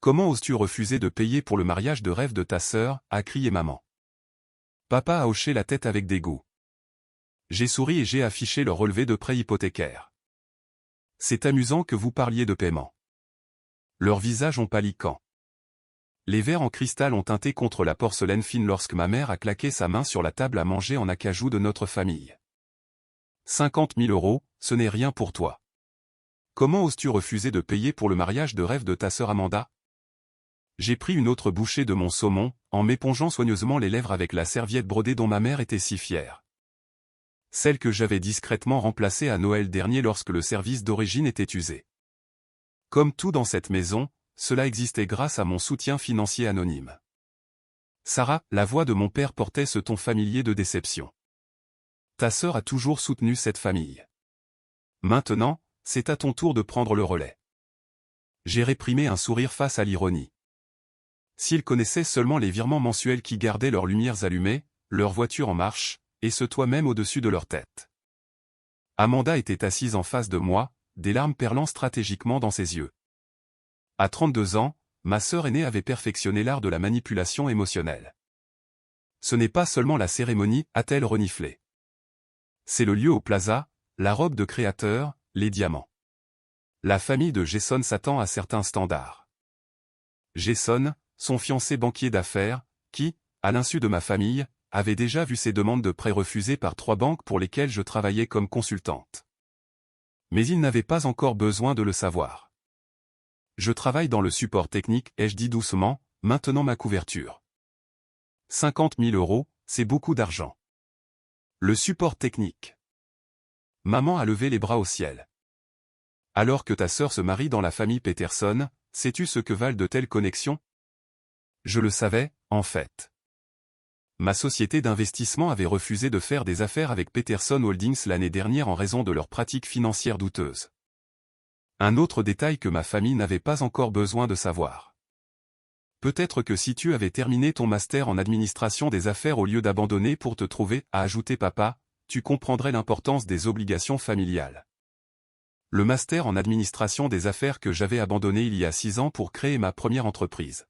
Comment oses-tu refuser de payer pour le mariage de rêve de ta sœur, a crié maman. Papa a hoché la tête avec dégoût. J'ai souri et j'ai affiché le relevé de prêt hypothécaire. C'est amusant que vous parliez de paiement. Leurs visages ont pâli quand les verres en cristal ont teinté contre la porcelaine fine lorsque ma mère a claqué sa main sur la table à manger en acajou de notre famille. 50 000 €, ce n'est rien pour toi. Comment oses-tu refuser de payer pour le mariage de rêve de ta sœur Amanda? J'ai pris une autre bouchée de mon saumon, en m'épongeant soigneusement les lèvres avec la serviette brodée dont ma mère était si fière. Celle que j'avais discrètement remplacée à Noël dernier lorsque le service d'origine était usé. Comme tout dans cette maison, cela existait grâce à mon soutien financier anonyme. Sarah, la voix de mon père portait ce ton familier de déception. Ta sœur a toujours soutenu cette famille. Maintenant, c'est à ton tour de prendre le relais. J'ai réprimé un sourire face à l'ironie. S'ils connaissaient seulement les virements mensuels qui gardaient leurs lumières allumées, leurs voitures en marche, et ce toit même au-dessus de leur tête. Amanda était assise en face de moi, des larmes perlant stratégiquement dans ses yeux. À 32 ans, ma sœur aînée avait perfectionné l'art de la manipulation émotionnelle. Ce n'est pas seulement la cérémonie, a-t-elle reniflé. C'est le lieu au plaza, la robe de créateur, les diamants. La famille de Jason s'attend à certains standards. Jason, son fiancé banquier d'affaires, qui, à l'insu de ma famille, avait déjà vu ses demandes de prêt refusées par 3 banques pour lesquelles je travaillais comme consultante. Mais il n'avait pas encore besoin de le savoir. Je travaille dans le support technique, ai-je dit doucement, maintenant ma couverture. 50 000 €, c'est beaucoup d'argent. Le support technique. Maman a levé les bras au ciel. Alors que ta sœur se marie dans la famille Peterson, sais-tu ce que valent de telles connexions? Je le savais, en fait. Ma société d'investissement avait refusé de faire des affaires avec Peterson Holdings l'année dernière en raison de leurs pratiques financières douteuses. Un autre détail que ma famille n'avait pas encore besoin de savoir. Peut-être que si tu avais terminé ton master en administration des affaires au lieu d'abandonner pour te trouver, a ajouté papa, tu comprendrais l'importance des obligations familiales. Le master en administration des affaires que j'avais abandonné il y a 6 ans pour créer ma première entreprise.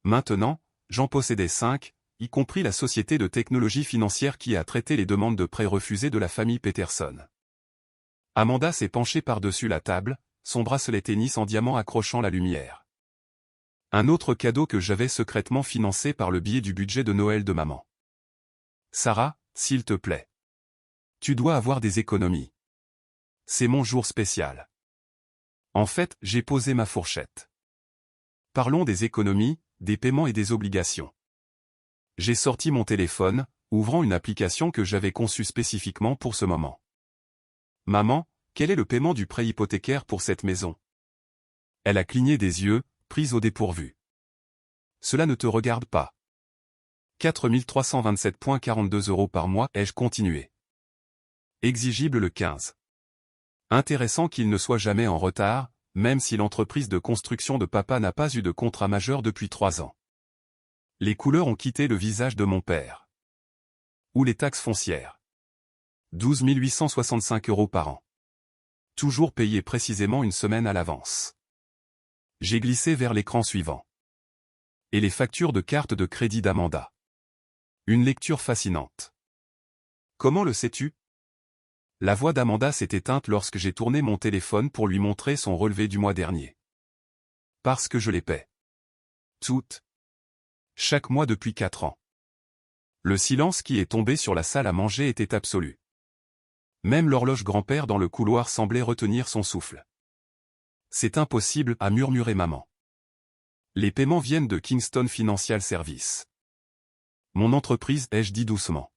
Maintenant, j'en possédais 5, y compris la société de technologie financière qui a traité les demandes de prêts refusés de la famille Peterson. Amanda s'est penchée par-dessus la table, son bracelet tennis en diamant accrochant la lumière. Un autre cadeau que j'avais secrètement financé par le biais du budget de Noël de maman. Sarah, s'il te plaît. Tu dois avoir des économies. C'est mon jour spécial. En fait, j'ai posé ma fourchette. Parlons des économies, des paiements et des obligations. J'ai sorti mon téléphone, ouvrant une application que j'avais conçue spécifiquement pour ce moment. Maman, quel est le paiement du prêt hypothécaire pour cette maison? Elle a cligné des yeux, prise au dépourvu. Cela ne te regarde pas. 4 327,42 € par mois, ai-je continué. Exigible le 15. Intéressant qu'il ne soit jamais en retard, même si l'entreprise de construction de papa n'a pas eu de contrat majeur depuis 3 ans. Les couleurs ont quitté le visage de mon père. Ou les taxes foncières. 12 865 € par an. Toujours payé précisément une semaine à l'avance. J'ai glissé vers l'écran suivant. Et les factures de carte de crédit d'Amanda. Une lecture fascinante. Comment le sais-tu? La voix d'Amanda s'est éteinte lorsque j'ai tourné mon téléphone pour lui montrer son relevé du mois dernier. Parce que je les paie. Toutes. Chaque mois depuis 4 ans. Le silence qui est tombé sur la salle à manger était absolu. Même l'horloge grand-père dans le couloir semblait retenir son souffle. C'est impossible, a murmuré maman. Les paiements viennent de Kingston Financial Services. Mon entreprise, ai-je dit doucement.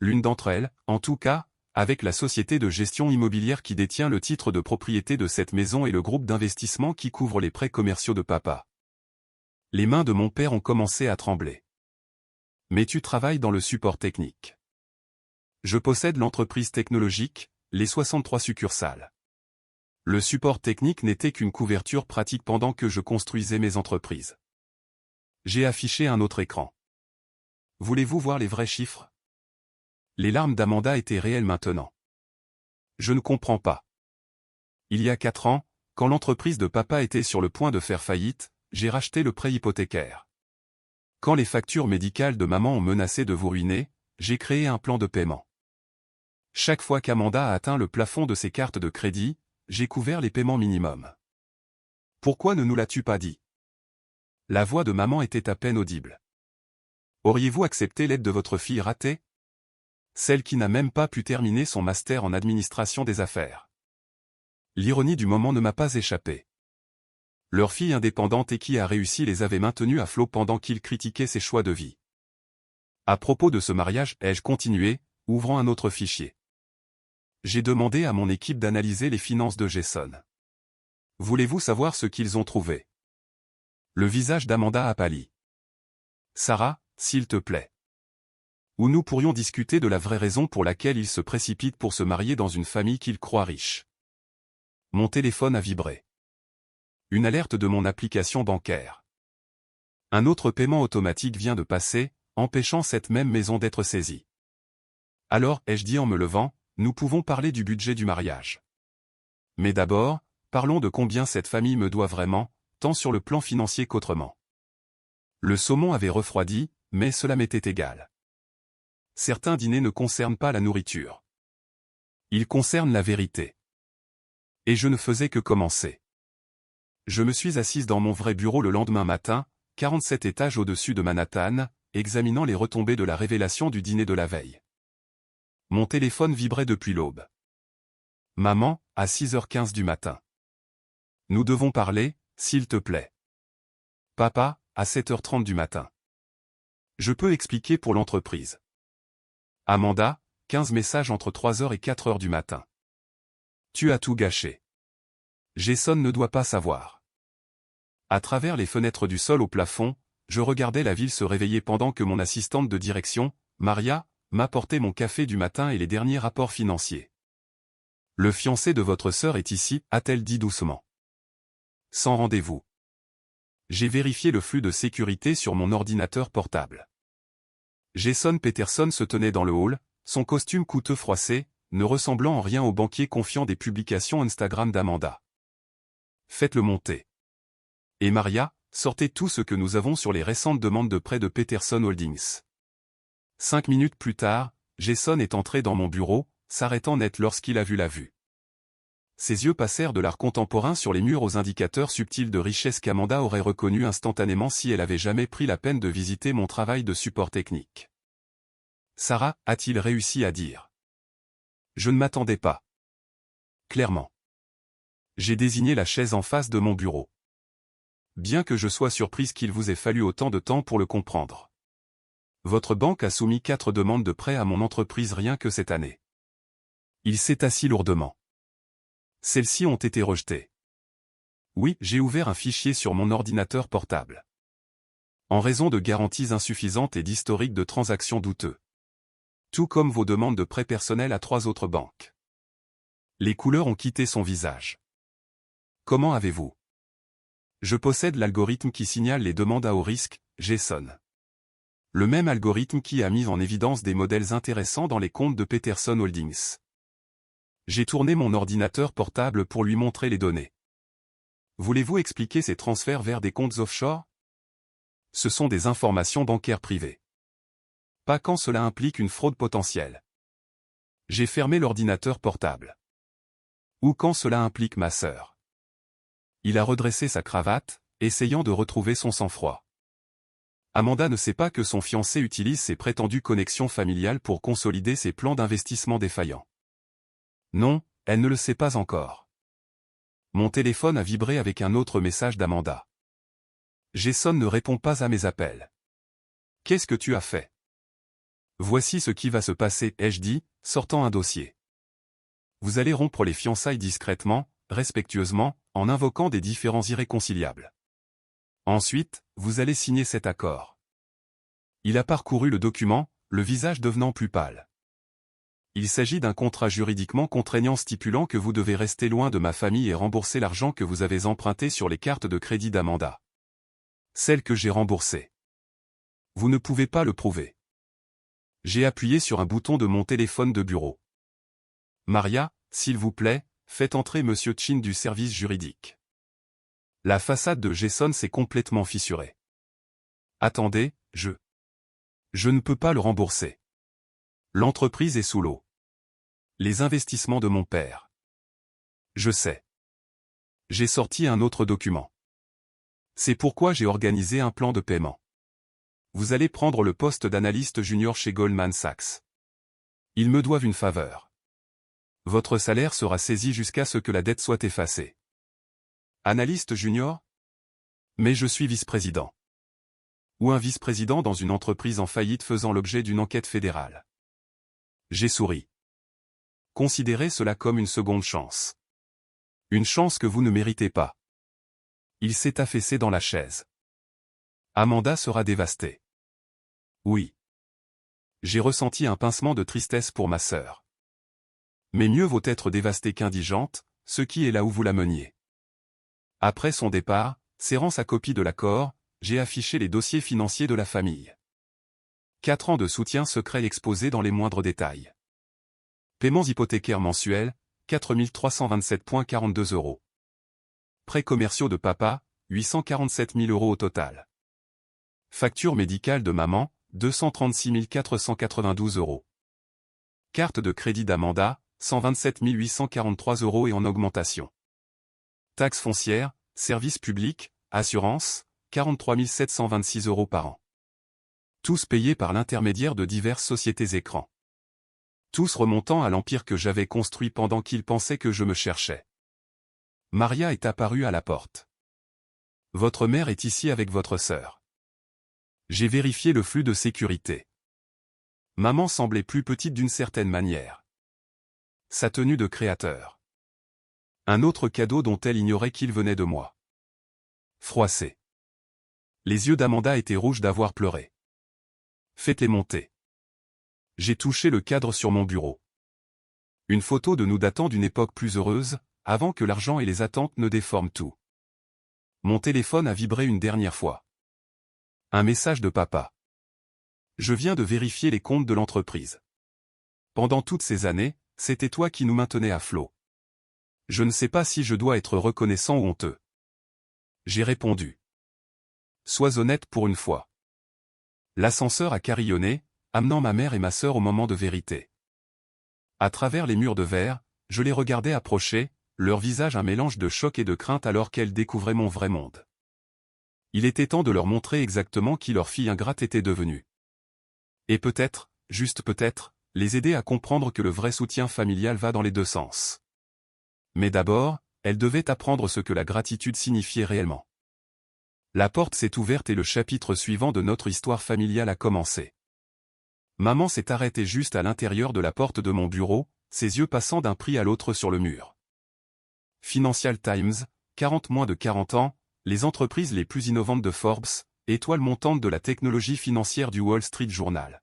L'une d'entre elles, en tout cas, avec la société de gestion immobilière qui détient le titre de propriété de cette maison et le groupe d'investissement qui couvre les prêts commerciaux de papa. Les mains de mon père ont commencé à trembler. Mais tu travailles dans le support technique. Je possède l'entreprise technologique, les 63 succursales. Le support technique n'était qu'une couverture pratique pendant que je construisais mes entreprises. J'ai affiché un autre écran. Voulez-vous voir les vrais chiffres? Les larmes d'Amanda étaient réelles maintenant. Je ne comprends pas. Il y a 4 ans, Quand l'entreprise de papa était sur le point de faire faillite, j'ai racheté le prêt hypothécaire. Quand les factures médicales de maman ont menacé de vous ruiner, j'ai créé un plan de paiement. Chaque fois qu'Amanda a atteint le plafond de ses cartes de crédit, j'ai couvert les paiements minimums. Pourquoi ne nous l'as-tu pas dit? La voix de maman était à peine audible. Auriez-vous accepté l'aide de votre fille ratée? Celle qui n'a même pas pu terminer son master en administration des affaires. L'ironie du moment ne m'a pas échappé. Leur fille indépendante et qui a réussi les avait maintenus à flot pendant qu'ils critiquaient ses choix de vie. À propos de ce mariage, ai-je continué, ouvrant un autre fichier. J'ai demandé à mon équipe d'analyser les finances de Jason. Voulez-vous savoir ce qu'ils ont trouvé? Le visage d'Amanda a pâli. Sarah, s'il te plaît. Ou nous pourrions discuter de la vraie raison pour laquelle il se précipite pour se marier dans une famille qu'il croit riche. Mon téléphone a vibré. Une alerte de mon application bancaire. Un autre paiement automatique vient de passer, empêchant cette même maison d'être saisie. Alors, ai-je dit en me levant, nous pouvons parler du budget du mariage. Mais d'abord, parlons de combien cette famille me doit vraiment, tant sur le plan financier qu'autrement. Le saumon avait refroidi, mais cela m'était égal. Certains dîners ne concernent pas la nourriture. Ils concernent la vérité. Et je ne faisais que commencer. Je me suis assise dans mon vrai bureau le lendemain matin, 47 étages au-dessus de Manhattan, examinant les retombées de la révélation du dîner de la veille. Mon téléphone vibrait depuis l'aube. Maman, à 6h15 du matin. Nous devons parler, s'il te plaît. Papa, à 7h30 du matin. Je peux expliquer pour l'entreprise. Amanda, 15 messages entre 3h et 4h du matin. Tu as tout gâché. Jason ne doit pas savoir. À travers les fenêtres du sol au plafond, je regardais la ville se réveiller pendant que mon assistante de direction, Maria, m'apportait mon café du matin et les derniers rapports financiers. Le fiancé de votre sœur est ici, a-t-elle dit doucement. Sans rendez-vous. J'ai vérifié le flux de sécurité sur mon ordinateur portable. Jason Peterson se tenait dans le hall, son costume coûteux froissé, ne ressemblant en rien au banquier confiant des publications Instagram d'Amanda. Faites-le monter. Et Maria, sortez tout ce que nous avons sur les récentes demandes de prêt de Peterson Holdings. 5 minutes plus tard, Jason est entré dans mon bureau, s'arrêtant net lorsqu'il a vu la vue. Ses yeux passèrent de l'art contemporain sur les murs aux indicateurs subtils de richesse qu'Amanda aurait reconnu instantanément si elle avait jamais pris la peine de visiter mon travail de support technique. Sarah, a-t-il réussi à dire. Je ne m'attendais pas. Clairement. J'ai désigné la chaise en face de mon bureau. Bien que je sois surprise qu'il vous ait fallu autant de temps pour le comprendre. Votre banque a soumis 4 demandes de prêt à mon entreprise rien que cette année. Il s'est assis lourdement. Celles-ci ont été rejetées. Oui, j'ai ouvert un fichier sur mon ordinateur portable. En raison de garanties insuffisantes et d'historiques de transactions douteux. Tout comme vos demandes de prêt personnel à 3 autres banques. Les couleurs ont quitté son visage. Comment avez-vous? Je possède l'algorithme qui signale les demandes à haut risque, Jason. Le même algorithme qui a mis en évidence des modèles intéressants dans les comptes de Peterson Holdings. J'ai tourné mon ordinateur portable pour lui montrer les données. Voulez-vous expliquer ces transferts vers des comptes offshore? Ce sont des informations bancaires privées. Pas quand cela implique une fraude potentielle. J'ai fermé l'ordinateur portable. Ou quand cela implique ma sœur. Il a redressé sa cravate, essayant de retrouver son sang-froid. Amanda ne sait pas que son fiancé utilise ses prétendues connexions familiales pour consolider ses plans d'investissement défaillants. Non, elle ne le sait pas encore. Mon téléphone a vibré avec un autre message d'Amanda. Jason ne répond pas à mes appels. Qu'est-ce que tu as fait? Voici ce qui va se passer, ai-je dit, sortant un dossier. Vous allez rompre les fiançailles discrètement, respectueusement, en invoquant des différends irréconciliables. Ensuite, vous allez signer cet accord. Il a parcouru le document, le visage devenant plus pâle. Il s'agit d'un contrat juridiquement contraignant stipulant que vous devez rester loin de ma famille et rembourser l'argent que vous avez emprunté sur les cartes de crédit d'Amanda. Celles que j'ai remboursées. Vous ne pouvez pas le prouver. J'ai appuyé sur un bouton de mon téléphone de bureau. Maria, s'il vous plaît, faites entrer Monsieur Chin du service juridique. La façade de Jason s'est complètement fissurée. Attendez, je ne peux pas le rembourser. L'entreprise est sous l'eau. Les investissements de mon père. Je sais. J'ai sorti un autre document. C'est pourquoi j'ai organisé un plan de paiement. Vous allez prendre le poste d'analyste junior chez Goldman Sachs. Ils me doivent une faveur. Votre salaire sera saisi jusqu'à ce que la dette soit effacée. Analyste junior? Mais je suis vice-président. Ou un vice-président dans une entreprise en faillite faisant l'objet d'une enquête fédérale. J'ai souri. Considérez cela comme une seconde chance. Une chance que vous ne méritez pas. Il s'est affaissé dans la chaise. Amanda sera dévastée. Oui. J'ai ressenti un pincement de tristesse pour ma sœur. Mais mieux vaut être dévastée qu'indigente, ce qui est là où vous la meniez. Après son départ, serrant sa copie de l'accord, j'ai affiché les dossiers financiers de la famille. 4 ans de soutien secret exposés dans les moindres détails. Paiements hypothécaires mensuels, 4 327,42 €. Prêts commerciaux de papa, 847 000 € au total. Facture médicale de maman, 236 492 €. Carte de crédit d'Amanda, 127 843 € et en augmentation. Taxes foncières, services publics, assurance, 43 726 € par an. Tous payés par l'intermédiaire de diverses sociétés écrans. Tous remontant à l'empire que j'avais construit pendant qu'ils pensaient que je me cherchais. Maria est apparue à la porte. Votre mère est ici avec votre sœur. J'ai vérifié le flux de sécurité. Maman semblait plus petite d'une certaine manière. Sa tenue de créateur. Un autre cadeau dont elle ignorait qu'il venait de moi. Froissé. Les yeux d'Amanda étaient rouges d'avoir pleuré. Faites-les monter. J'ai touché le cadre sur mon bureau. Une photo de nous datant d'une époque plus heureuse, avant que l'argent et les attentes ne déforment tout. Mon téléphone a vibré une dernière fois. Un message de papa. Je viens de vérifier les comptes de l'entreprise. Pendant toutes ces années, c'était toi qui nous maintenais à flot. Je ne sais pas si je dois être reconnaissant ou honteux. J'ai répondu. Sois honnête pour une fois. L'ascenseur a carillonné, amenant ma mère et ma sœur au moment de vérité. À travers les murs de verre, je les regardais approcher, leur visage un mélange de choc et de crainte alors qu'elles découvraient mon vrai monde. Il était temps de leur montrer exactement qui leur fille ingrate était devenue. Et peut-être, juste peut-être, les aider à comprendre que le vrai soutien familial va dans les deux sens. Mais d'abord, elles devaient apprendre ce que la gratitude signifiait réellement. La porte s'est ouverte et le chapitre suivant de notre histoire familiale a commencé. Maman s'est arrêtée juste à l'intérieur de la porte de mon bureau, ses yeux passant d'un prix à l'autre sur le mur. Financial Times, 40 moins de 40 ans, les entreprises les plus innovantes de Forbes, étoile montante de la technologie financière du Wall Street Journal.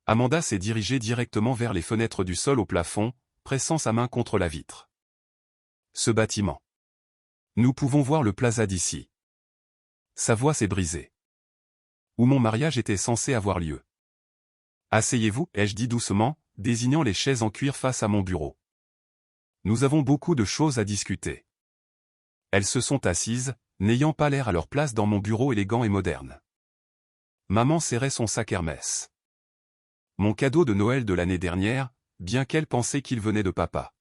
Amanda s'est dirigée directement vers les fenêtres du sol au plafond, pressant sa main contre la vitre. Ce bâtiment. Nous pouvons voir le plaza d'ici. Sa voix s'est brisée. Où mon mariage était censé avoir lieu. Asseyez-vous, ai-je dit doucement, désignant les chaises en cuir face à mon bureau. Nous avons beaucoup de choses à discuter. Elles se sont assises, n'ayant pas l'air à leur place dans mon bureau élégant et moderne. Maman serrait son sac Hermès. Mon cadeau de Noël de l'année dernière, bien qu'elle pensait qu'il venait de papa.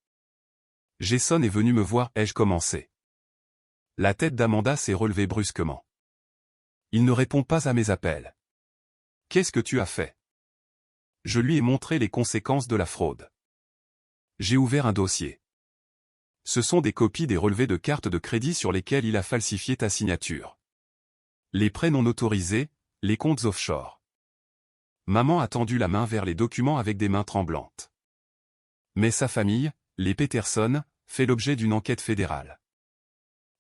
Jason est venu me voir, ai-je commencé. La tête d'Amanda s'est relevée brusquement. Il ne répond pas à mes appels. Qu'est-ce que tu as fait? Je lui ai montré les conséquences de la fraude. J'ai ouvert un dossier. Ce sont des copies des relevés de cartes de crédit sur lesquels il a falsifié ta signature. Les prêts non autorisés, les comptes offshore. Maman a tendu la main vers les documents avec des mains tremblantes. Mais sa famille, les Peterson, fait l'objet d'une enquête fédérale.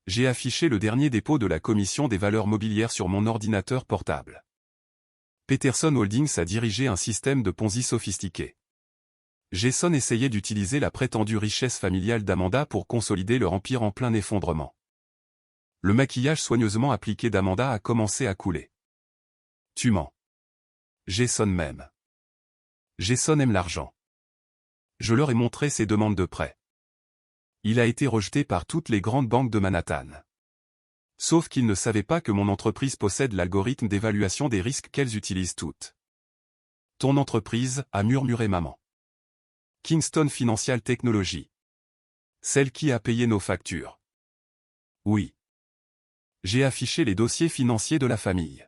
J'ai affiché le dernier dépôt de la Commission des valeurs mobilières sur mon ordinateur portable. Peterson Holdings a dirigé un système de Ponzi sophistiqué. Jason essayait d'utiliser la prétendue richesse familiale d'Amanda pour consolider leur empire en plein effondrement. Le maquillage soigneusement appliqué d'Amanda a commencé à couler. Tu mens. Jason m'aime. Jason aime l'argent. Je leur ai montré ses demandes de prêt. Il a été rejeté par toutes les grandes banques de Manhattan. Sauf qu'ils ne savaient pas que mon entreprise possède l'algorithme d'évaluation des risques qu'elles utilisent toutes. Ton entreprise, a murmuré maman. Kingston Financial Technology. Celle qui a payé nos factures. Oui. J'ai affiché les dossiers financiers de la famille.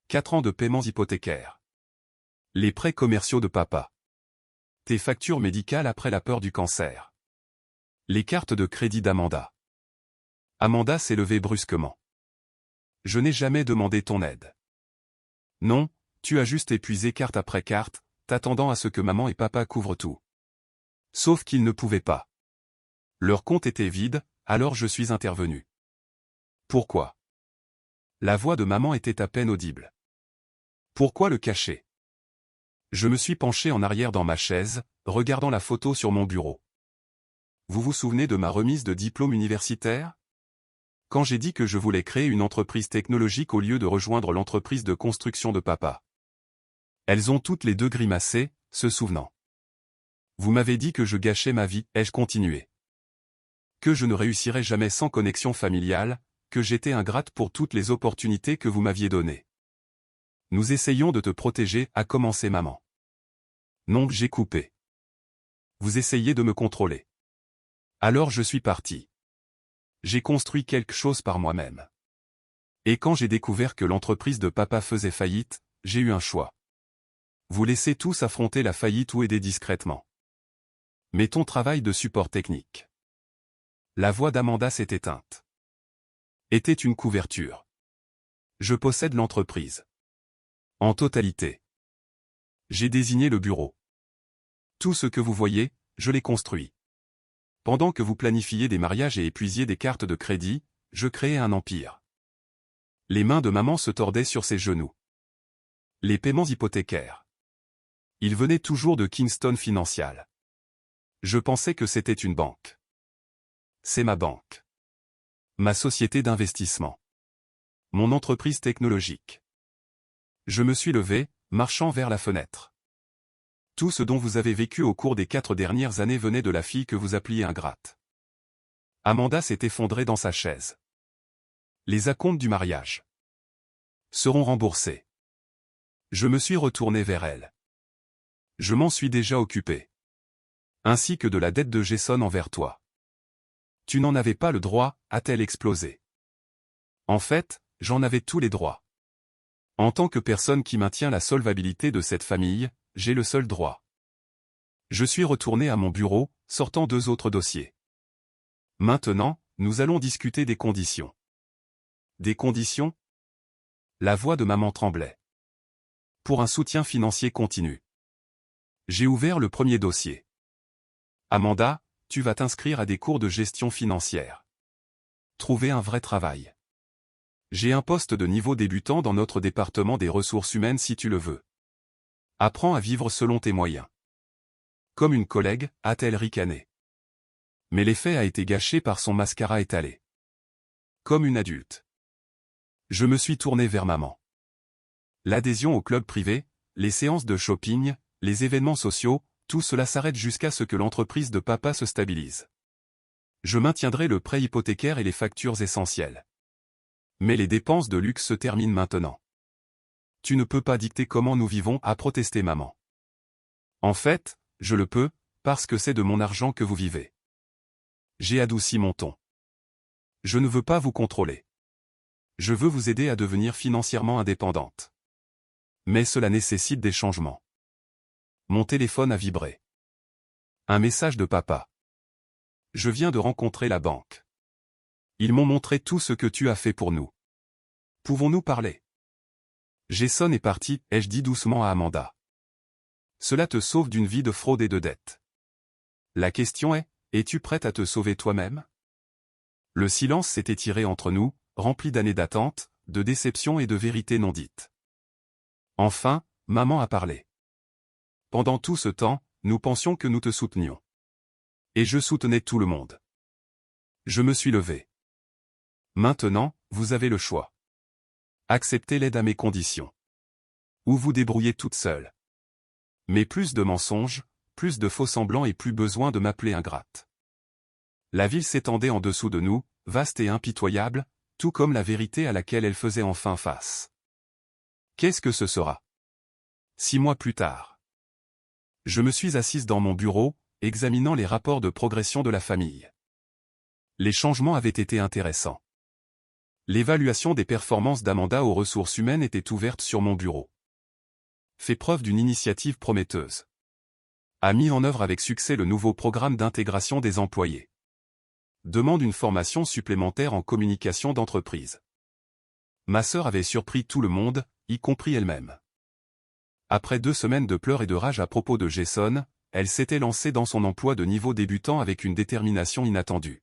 4 ans de paiements hypothécaires. Les prêts commerciaux de papa. Tes factures médicales après la peur du cancer. Les cartes de crédit d'Amanda. Amanda s'est levée brusquement. Je n'ai jamais demandé ton aide. Non, tu as juste épuisé carte après carte, t'attendant à ce que maman et papa couvrent tout. Sauf qu'ils ne pouvaient pas. Leur compte était vide, alors je suis intervenu. Pourquoi? La voix de maman était à peine audible. Pourquoi le cacher? Je me suis penché en arrière dans ma chaise, regardant la photo sur mon bureau. Vous vous souvenez de ma remise de diplôme universitaire? Quand j'ai dit que je voulais créer une entreprise technologique au lieu de rejoindre l'entreprise de construction de papa. Elles ont toutes les deux grimacé, se souvenant. Vous m'avez dit que je gâchais ma vie, ai-je continué. Que je ne réussirais jamais sans connexion familiale, que j'étais ingrate pour toutes les opportunités que vous m'aviez données. Nous essayons de te protéger, a commencé maman. Non, j'ai coupé. Vous essayez de me contrôler. Alors je suis parti. J'ai construit quelque chose par moi-même. Et quand j'ai découvert que l'entreprise de papa faisait faillite, j'ai eu un choix. Vous laissez tous affronter la faillite ou aider discrètement. Mais ton travail de support technique. La voix d'Amanda s'est éteinte. Était une couverture. Je possède l'entreprise. En totalité. J'ai désigné le bureau. Tout ce que vous voyez, je l'ai construit. Pendant que vous planifiez des mariages et épuisiez des cartes de crédit, je créais un empire. Les mains de maman se tordaient sur ses genoux. Les paiements hypothécaires. Ils venaient toujours de Kingston Financial. Je pensais que c'était une banque. C'est ma banque. Ma société d'investissement. Mon entreprise technologique. Je me suis levé, marchant vers la fenêtre. Tout ce dont vous avez vécu au cours des 4 dernières années venait de la fille que vous appeliez ingrate. Amanda s'est effondrée dans sa chaise. Les acomptes du mariage seront remboursés. Je me suis retourné vers elle. Je m'en suis déjà occupé. Ainsi que de la dette de Jason envers toi. Tu n'en avais pas le droit, a-t-elle explosé. En fait, j'en avais tous les droits. En tant que personne qui maintient la solvabilité de cette famille, j'ai le seul droit. Je suis retourné à mon bureau, sortant 2 autres dossiers. Maintenant, nous allons discuter des conditions. Des conditions? La voix de maman tremblait. Pour un soutien financier continu. J'ai ouvert le premier dossier. Amanda, tu vas t'inscrire à des cours de gestion financière. Trouver un vrai travail. J'ai un poste de niveau débutant dans notre département des ressources humaines si tu le veux. Apprends à vivre selon tes moyens. Comme une collègue, a-t-elle ricané. Mais l'effet a été gâché par son mascara étalé. Comme une adulte. Je me suis tourné vers maman. L'adhésion au club privé, les séances de shopping, les événements sociaux, tout cela s'arrête jusqu'à ce que l'entreprise de papa se stabilise. Je maintiendrai le prêt hypothécaire et les factures essentielles. Mais les dépenses de luxe se terminent maintenant. Tu ne peux pas dicter comment nous vivons, a protesté maman. En fait, je le peux, parce que c'est de mon argent que vous vivez. J'ai adouci mon ton. Je ne veux pas vous contrôler. Je veux vous aider à devenir financièrement indépendante. Mais cela nécessite des changements. Mon téléphone a vibré. Un message de papa. Je viens de rencontrer la banque. Ils m'ont montré tout ce que tu as fait pour nous. Pouvons-nous parler? Jason est parti, ai-je dit doucement à Amanda. Cela te sauve d'une vie de fraude et de dette. La question est, es-tu prête à te sauver toi-même? Le silence s'est étiré entre nous, rempli d'années d'attente, de déception et de vérités non dites. Enfin, maman a parlé. Pendant tout ce temps, nous pensions que nous te soutenions. Et je soutenais tout le monde. Je me suis levé. Maintenant, vous avez le choix. Acceptez l'aide à mes conditions. Ou vous débrouillez toute seule. Mais plus de mensonges, plus de faux semblants et plus besoin de m'appeler ingrate. La ville s'étendait en dessous de nous, vaste et impitoyable, tout comme la vérité à laquelle elle faisait enfin face. Qu'est-ce que ce sera? 6 mois plus tard. Je me suis assise dans mon bureau, examinant les rapports de progression de la famille. Les changements avaient été intéressants. L'évaluation des performances d'Amanda aux ressources humaines était ouverte sur mon bureau. Fait preuve d'une initiative prometteuse. A mis en œuvre avec succès le nouveau programme d'intégration des employés. Demande une formation supplémentaire en communication d'entreprise. Ma sœur avait surpris tout le monde, y compris elle-même. Après 2 semaines de pleurs et de rage à propos de Jason, elle s'était lancée dans son emploi de niveau débutant avec une détermination inattendue.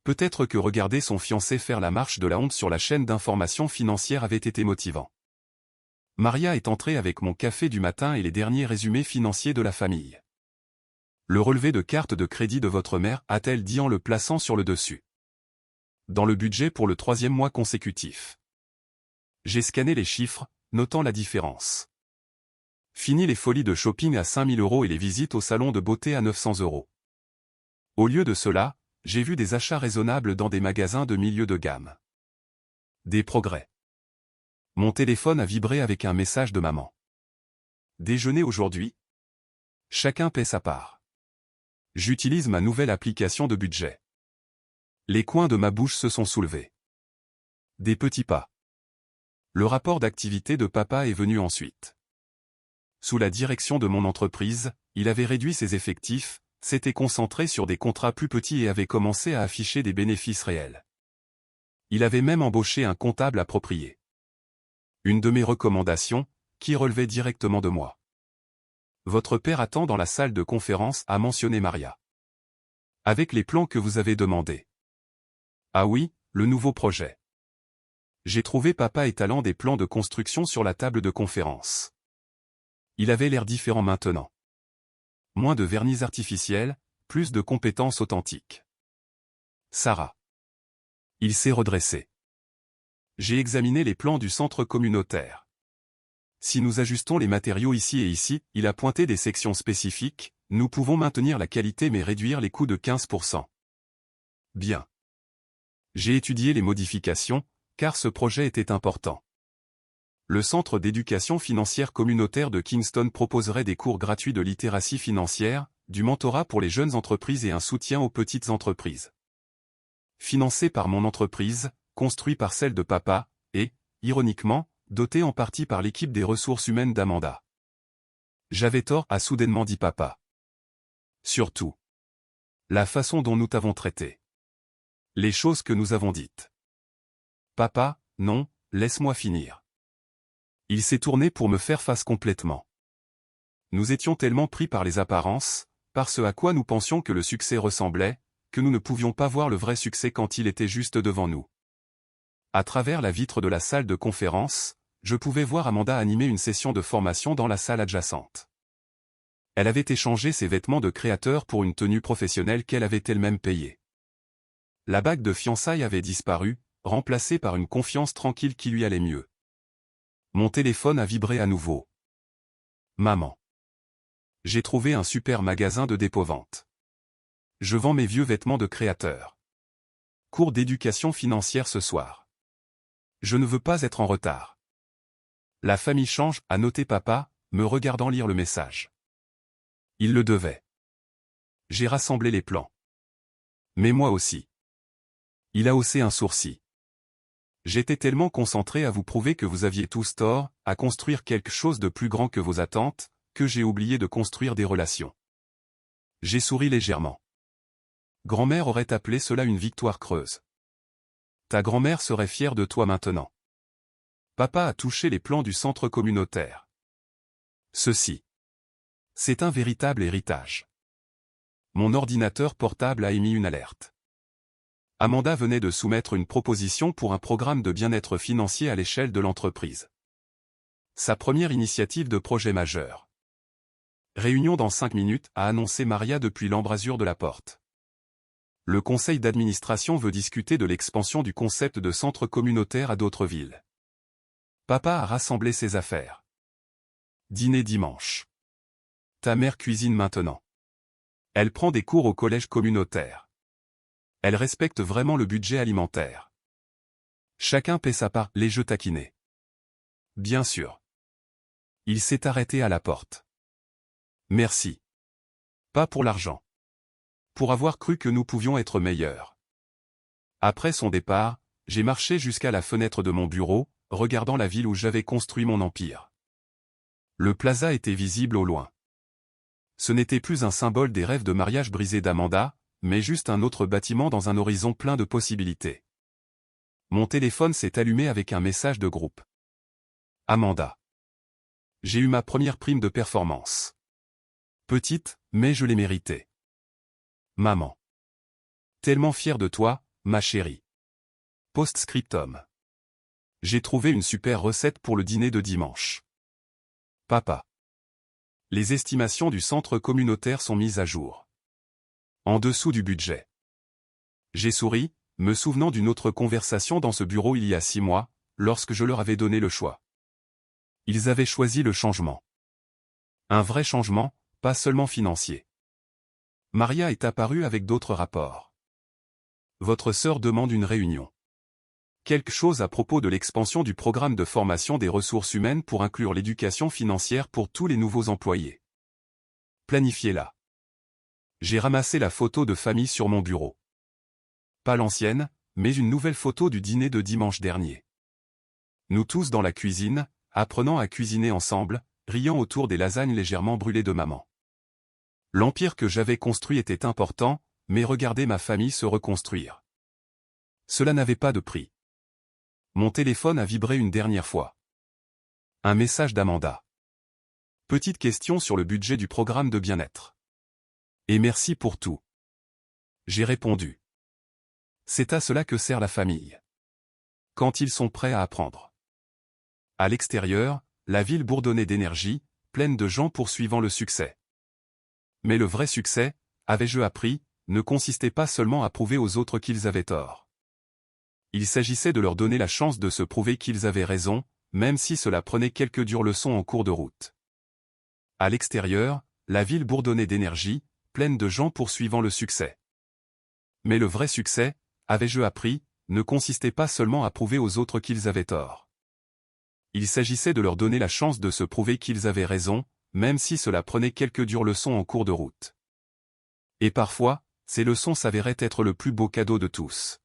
Peut-être que regarder son fiancé faire la marche de la honte sur la chaîne d'information financière avait été motivant. Maria est entrée avec mon café du matin et les derniers résumés financiers de la famille. Le relevé de carte de crédit de votre mère, a-t-elle dit en le plaçant sur le dessus. Dans le budget pour le 3e mois consécutif. J'ai scanné les chiffres, notant la différence. Fini les folies de shopping à 5 000 € et les visites au salon de beauté à 900 €. Au lieu de cela, j'ai vu des achats raisonnables dans des magasins de milieu de gamme. Des progrès. Mon téléphone a vibré avec un message de maman. Déjeuner aujourd'hui? Chacun paie sa part. J'utilise ma nouvelle application de budget. Les coins de ma bouche se sont soulevés. Des petits pas. Le rapport d'activité de papa est venu ensuite. Sous la direction de mon entreprise, il avait réduit ses effectifs, s'était concentré sur des contrats plus petits et avait commencé à afficher des bénéfices réels. Il avait même embauché un comptable approprié. Une de mes recommandations, qui relevait directement de moi. Votre père attend dans la salle de conférence, a mentionné Maria. Avec les plans que vous avez demandés. Ah oui, le nouveau projet. J'ai trouvé papa étalant des plans de construction sur la table de conférence. Il avait l'air différent maintenant. Moins de vernis artificiel, plus de compétences authentiques. Sarah. Il s'est redressé. J'ai examiné les plans du centre communautaire. Si nous ajustons les matériaux ici et ici, il a pointé des sections spécifiques, nous pouvons maintenir la qualité mais réduire les coûts de 15%. Bien. J'ai étudié les modifications, car ce projet était important. Le Centre d'éducation financière communautaire de Kingston proposerait des cours gratuits de littératie financière, du mentorat pour les jeunes entreprises et un soutien aux petites entreprises. Financé par mon entreprise, construit par celle de papa, et, ironiquement, doté en partie par l'équipe des ressources humaines d'Amanda. J'avais tort, a soudainement dit papa. Surtout. La façon dont nous t'avons traité. Les choses que nous avons dites. Papa, non, laisse-moi finir. Il s'est tourné pour me faire face complètement. Nous étions tellement pris par les apparences, par ce à quoi nous pensions que le succès ressemblait, que nous ne pouvions pas voir le vrai succès quand il était juste devant nous. À travers la vitre de la salle de conférence, je pouvais voir Amanda animer une session de formation dans la salle adjacente. Elle avait échangé ses vêtements de créateur pour une tenue professionnelle qu'elle avait elle-même payée. La bague de fiançailles avait disparu, remplacée par une confiance tranquille qui lui allait mieux. Mon téléphone a vibré à nouveau. Maman. J'ai trouvé un super magasin de dépôt-vente. Je vends mes vieux vêtements de créateur. Cours d'éducation financière ce soir. Je ne veux pas être en retard. La famille change, a noté papa, me regardant lire le message. Il le devait. J'ai rassemblé les plans. Mais moi aussi. Il a haussé un sourcil. J'étais tellement concentré à vous prouver que vous aviez tous tort, à construire quelque chose de plus grand que vos attentes, que j'ai oublié de construire des relations. J'ai souri légèrement. Grand-mère aurait appelé cela une victoire creuse. Ta grand-mère serait fière de toi maintenant. Papa a touché les plans du centre communautaire. Ceci. C'est un véritable héritage. Mon ordinateur portable a émis une alerte. Amanda venait de soumettre une proposition pour un programme de bien-être financier à l'échelle de l'entreprise. Sa première initiative de projet majeur. Réunion dans 5 minutes, a annoncé Maria depuis l'embrasure de la porte. Le conseil d'administration veut discuter de l'expansion du concept de centre communautaire à d'autres villes. Papa a rassemblé ses affaires. Dîner dimanche. Ta mère cuisine maintenant. Elle prend des cours au collège communautaire. Elle respecte vraiment le budget alimentaire. Chacun paie sa part, les jeux taquinés. Bien sûr. Il s'est arrêté à la porte. Merci. Pas pour l'argent. Pour avoir cru que nous pouvions être meilleurs. Après son départ, j'ai marché jusqu'à la fenêtre de mon bureau, regardant la ville où j'avais construit mon empire. Le plaza était visible au loin. Ce n'était plus un symbole des rêves de mariage brisés d'Amanda, mais juste un autre bâtiment dans un horizon plein de possibilités. Mon téléphone s'est allumé avec un message de groupe. Amanda. J'ai eu ma première prime de performance. Petite, mais je l'ai méritée. Maman. Tellement fière de toi, ma chérie. Post-scriptum. J'ai trouvé une super recette pour le dîner de dimanche. Papa. Les estimations du centre communautaire sont mises à jour. En dessous du budget. J'ai souri, me souvenant d'une autre conversation dans ce bureau il y a 6 mois, lorsque je leur avais donné le choix. Ils avaient choisi le changement. Un vrai changement, pas seulement financier. Maria est apparue avec d'autres rapports. Votre sœur demande une réunion. Quelque chose à propos de l'expansion du programme de formation des ressources humaines pour inclure l'éducation financière pour tous les nouveaux employés. Planifiez-la. J'ai ramassé la photo de famille sur mon bureau. Pas l'ancienne, mais une nouvelle photo du dîner de dimanche dernier. Nous tous dans la cuisine, apprenant à cuisiner ensemble, riant autour des lasagnes légèrement brûlées de maman. L'empire que j'avais construit était important, mais regardez ma famille se reconstruire. Cela n'avait pas de prix. Mon téléphone a vibré une dernière fois. Un message d'Amanda. Petite question sur le budget du programme de bien-être. Et merci pour tout. J'ai répondu. C'est à cela que sert la famille. Quand ils sont prêts à apprendre. À l'extérieur, la ville bourdonnait d'énergie, pleine de gens poursuivant le succès. Mais le vrai succès, avais-je appris, ne consistait pas seulement à prouver aux autres qu'ils avaient tort. Il s'agissait de leur donner la chance de se prouver qu'ils avaient raison, même si cela prenait quelques dures leçons en cours de route. À l'extérieur, la ville bourdonnait d'énergie, pleine de gens poursuivant le succès. Mais le vrai succès, avais-je appris, ne consistait pas seulement à prouver aux autres qu'ils avaient tort. Il s'agissait de leur donner la chance de se prouver qu'ils avaient raison, même si cela prenait quelques dures leçons en cours de route. Et parfois, ces leçons s'avéraient être le plus beau cadeau de tous.